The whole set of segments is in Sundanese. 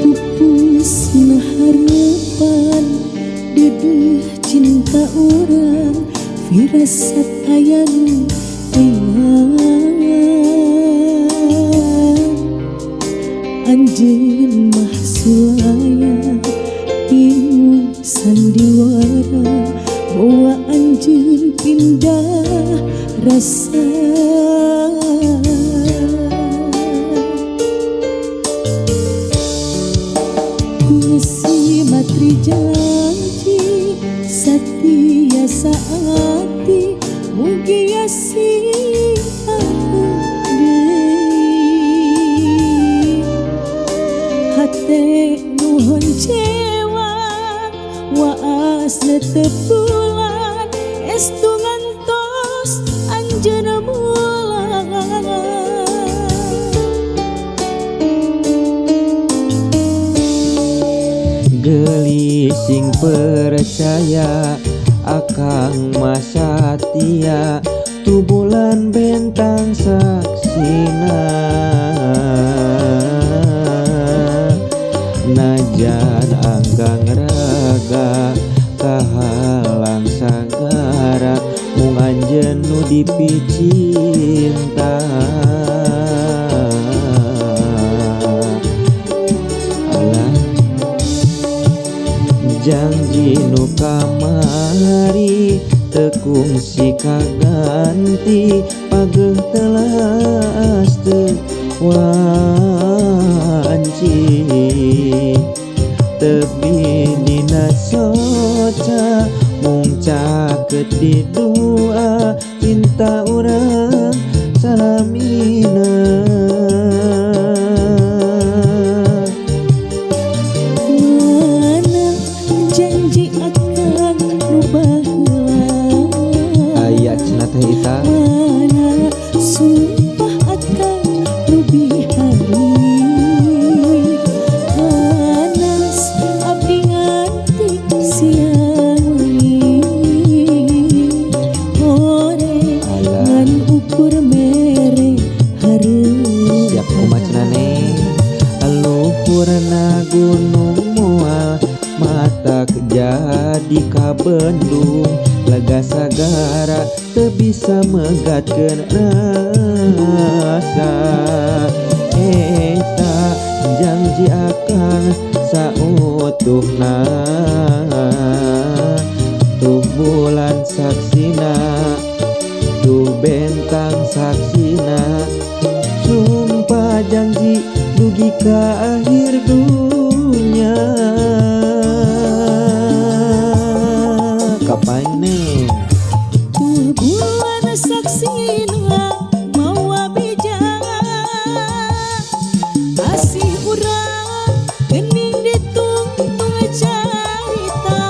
Pupusna harapan dedeh cinta orang firasat ayang tengah anjeun mah sulaya bingung sandiwara bawa anjeun pindah rasa si matri janji satia saati mugia si hate nuhon cewa waas netepulan estu ngantos anjeuna mulan gelising percaya akang masatia tu bulan bentang saksina najan anggang raga kahalang sagara mung anjeun nu dipicinta janji nu kamari tekung si kaganti pageuh telas teu wanci tebi dina soca mung caket di dua cinta urang salamina janji akan rubah aya cenah teh eta mana sumpah akan rubi hari panas abdi nganti siang wengi hore ngan ukur mere hareup siap kumaha cenah luhurna gunung moal mata jadi kabendung lega sagara teu bisa megatkeun rasa eta janji akan sautuhna tuh bulan saksina tuh bentang saksina sumpah janji dugi ka akhir dunia kapan nih tuh bulan saksina mawa beja asih urang geuning ditungtung carita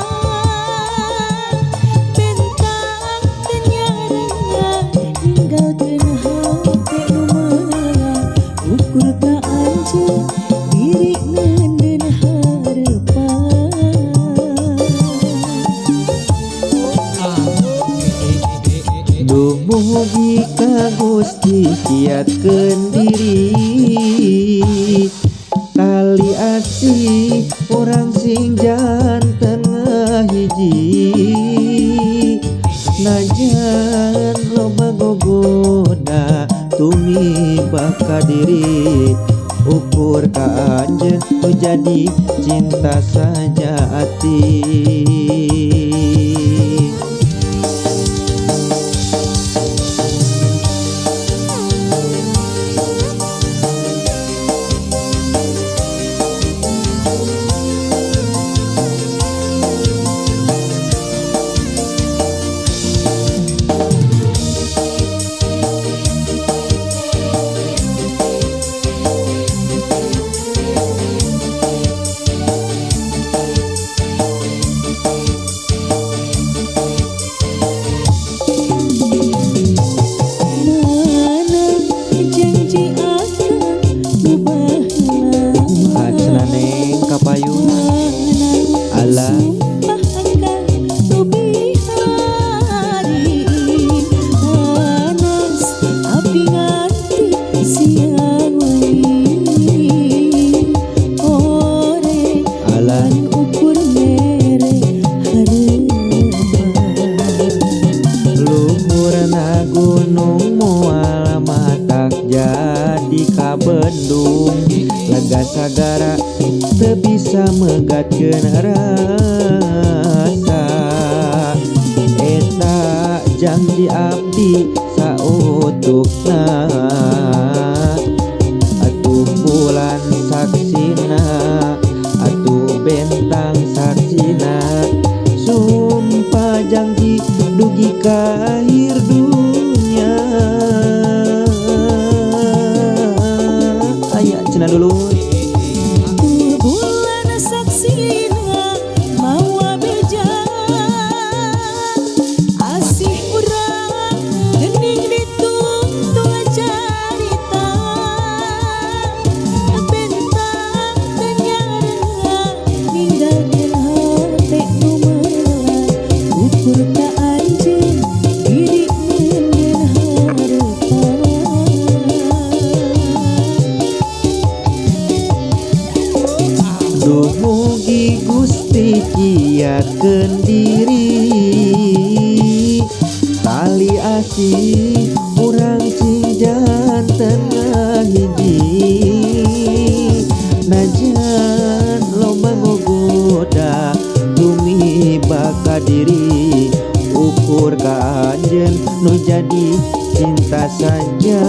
bentang tenyarengan ninggalkeun hate nu meunang ukur ka anjeun diri nenden duh mugi ka Gusti kiatkeun diri tali asih orang sing janten ngahiji najan loba gogoda tumibak ka diri ukur ka anjeun tu jadi cinta sajati gara-gara teu bisa megatkeun rasa eta janji abdi sautukna atuh bulan saksina atuh bentang saksina sumpah janji dugi ka akhir dunia. Aya cenah dulu bulan saksina mawa beja asih urang geuning dituntun carita bentang tanyara ninggalkeun hate nu meulai ukur ka anjeun diri neungeun hareupan. Duh mugi Gusti kiatkeun diri tali asih urang sing janten hiji najan loba gogoda tumiba ka diri ukur ka anjeun nu jadi cinta sajati.